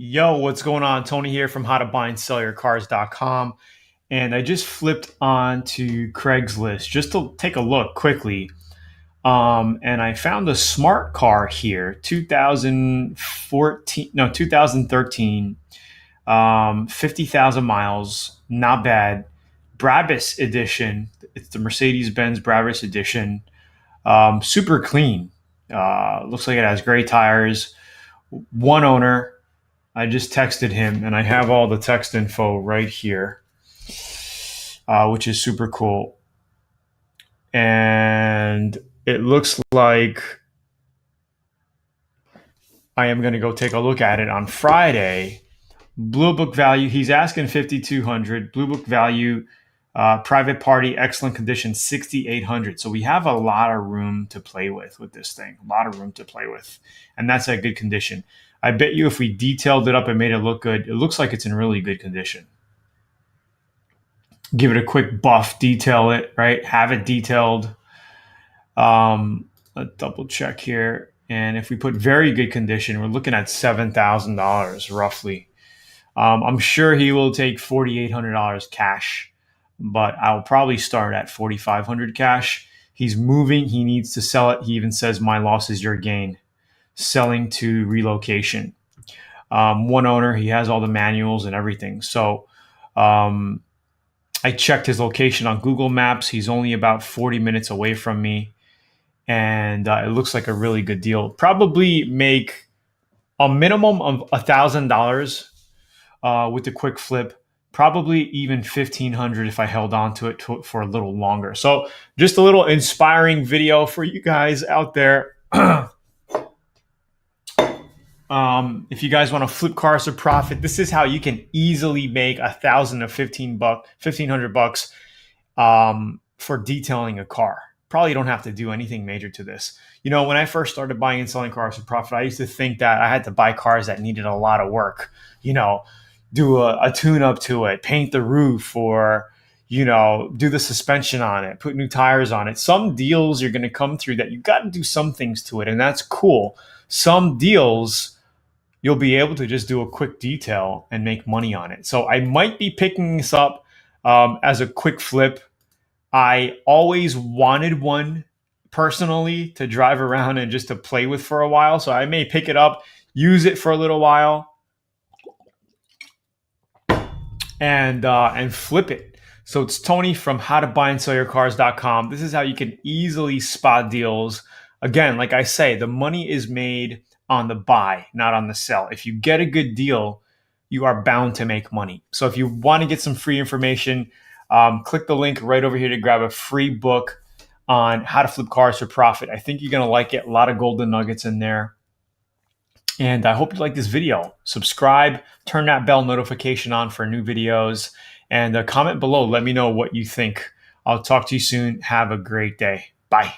Yo, what's going on? Tony here from howtobuyandSellYourCars.com. And I just flipped on to Craigslist just to take a look quickly. And I found a smart car here, 2013, 50,000 miles, not bad. Brabus edition. It's the Mercedes Benz Barabus edition. Super clean. Looks like it has great tires. One owner. I just texted him, and I have all the text info right here, which is super cool. And it looks like I am going to go take a look at it on Friday. Blue Book value, he's asking 5,200. Blue Book value, private party, excellent condition, 6,800. So we have a lot of room to play with this thing, a lot of room to play with. And that's a good condition. I bet you if we detailed it up and made it look good, it looks like it's in really good condition. Give it a quick buff, detail it, right? Have it detailed. Let's double check here. And if we put very good condition, we're looking at $7,000 roughly. I'm sure he will take $4,800 cash, but I'll probably start at $4,500 cash. He's moving. He needs to sell it. He even says, my loss is your gain. Selling to relocation. One owner, he has all the manuals and everything. So I checked his location on Google Maps. He's only about 40 minutes away from me. And it looks like a really good deal. Probably make a minimum of $1,000 with the quick flip. Probably even $1,500 if I held on to it for a little longer. So just a little inspiring video for you guys out there. If you guys want to flip cars for profit, this is how you can easily make $1,000 to $1,500 for detailing a car. Probably don't have to do anything major to this. You know, when I first started buying and selling cars for profit, I used to think that I had to buy cars that needed a lot of work. You know, do a tune-up to it, paint the roof, or do the suspension on it, put new tires on it. Some deals you're going to come through that you got to do some things to it, and that's cool. Some deals you'll be able to just do a quick detail and make money on it. So I might be picking this up as a quick flip. I always wanted one personally to drive around and just to play with for a while. So I may pick it up, use it for a little while, and flip it. So it's Tony from howtobuyandSellYourCars.com. This is how you can easily spot deals. Again, like I say, the money is made on the buy, not on the sell. If you get a good deal, you are bound to make money. So if you want to get some free information, click the link right over here to grab a free book on how to flip cars for profit. I think you're going to like it. A lot of golden nuggets in there. And I hope you like this video. Subscribe, turn that bell notification on for new videos, and comment below. Let me know what you think. I'll talk to you soon. Have a great day. Bye.